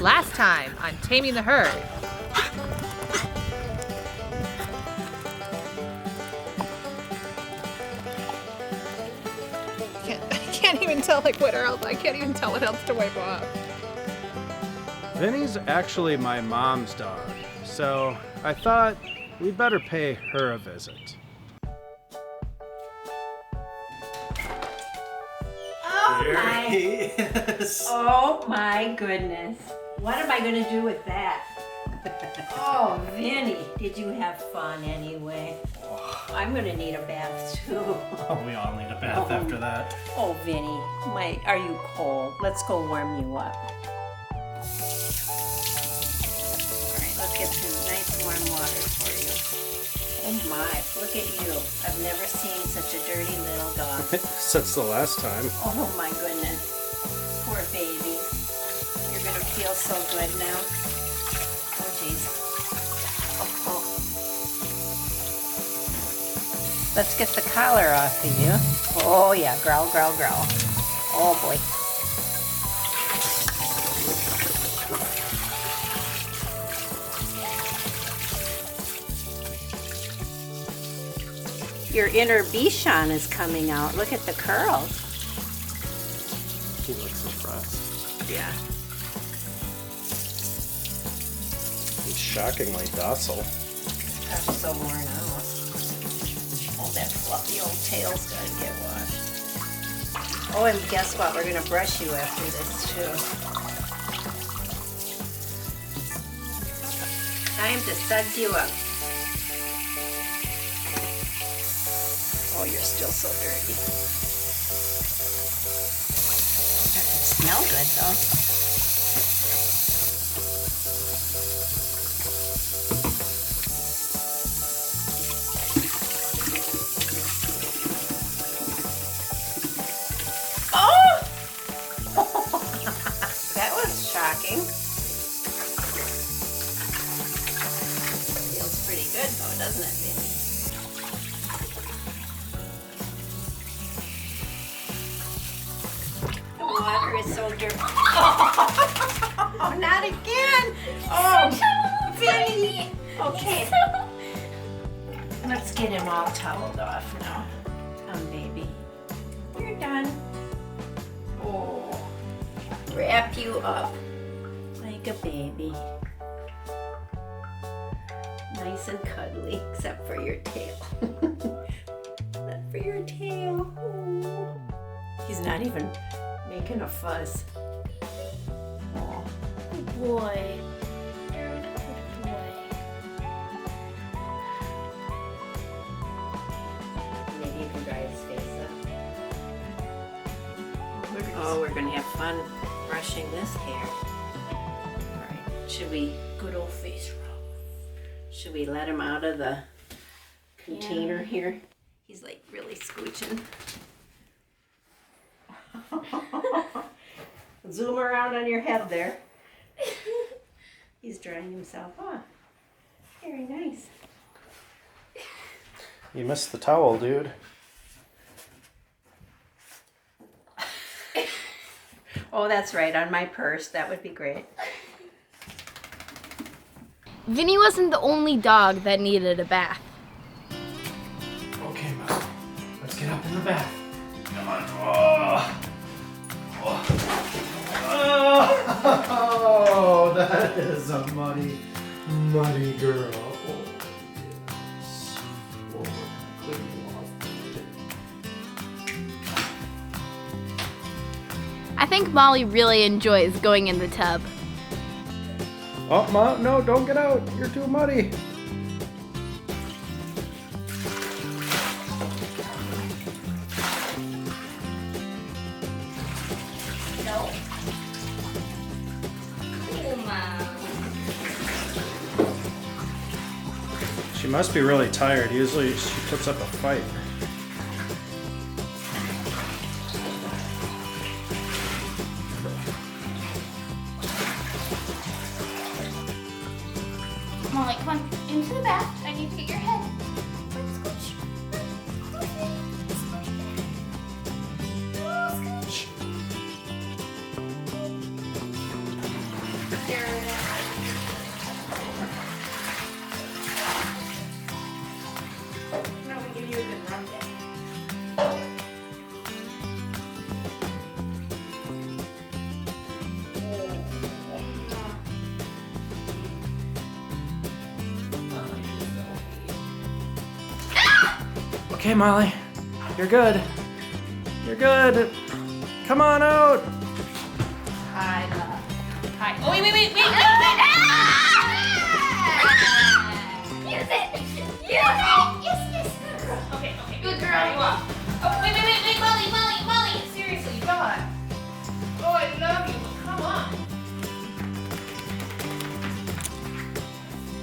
Last time on Taming the Herd. I can't even tell I can't even tell what else to wipe off. Vinnie's actually my mom's dog, so I thought we'd better pay her a visit. Oh my goodness. What am I going to do with that? Oh, Vinnie, did you have fun anyway? I'm going to need a bath too. Oh, we all need a bath after that. Oh, Vinnie, are you cold? Let's go warm you up. All right, let's get some nice warm water for you. Oh my, look at you. I've never seen such a dirty little dog. Since the last time. Oh my goodness. Poor baby. You're going to feel so good now. Oh jeez. Oh. Let's get the collar off of you. Oh yeah, growl, growl, growl. Oh boy. Your inner Bichon is coming out. Look at the curls. He looks impressed. Yeah. He's shockingly docile. I'm so worn out. Oh, that fluffy old tail's gotta get washed. Oh, and guess what? We're gonna brush you after this too. Time to suds you up. Oh, you're still so dirty. Doesn't smell good though. Oh! That was shocking. Feels pretty good though, doesn't it, Vinnie? Water is so dirty. Oh, not again. Oh, Vinnie. Okay. Let's get him all toweled off now. Come, baby. You're done. Oh, wrap you up like a baby. Nice and cuddly, except for your tail. Except for your tail. Oh. He's not even making a fuss. Oh, good boy. You're a good boy. Maybe you can dry his face up. Oh, we're gonna have fun brushing this hair. All right, should we, good old face rub. Should we let him out of the container here? He's like really scooching. Zoom around on your head there. He's drying himself off. Very nice. You missed the towel, dude. Oh, that's right, on my purse. That would be great. Vinnie wasn't the only dog that needed a bath. Okay, Mom. Let's get up in the bath. Come on. Oh. Oh, that is a muddy girl. Oh, yes. Oh, we're gonna clean you off. I think Molly really enjoys going in the tub. Oh, Mom, no, don't get out. You're too muddy. No. She must be really tired. Usually she puts up a fight. Molly, come on, into the bath. I need to get your head. There Okay, Molly. You're good. You're good. Come on out. Hi, love. Hi. Oh, wait. Use it! Yes! Okay. Good girl. You up. Oh, wait, Molly. Seriously, God. Oh, I love you. Come on.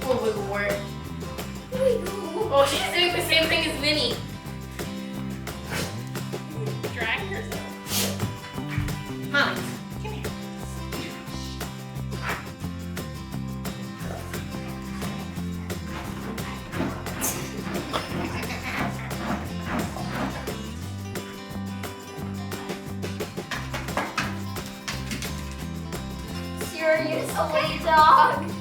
Oh, Wigglewort. Oh, she's doing the same thing as Vinnie. Drag yourself. Molly, come here. You're a silly dog.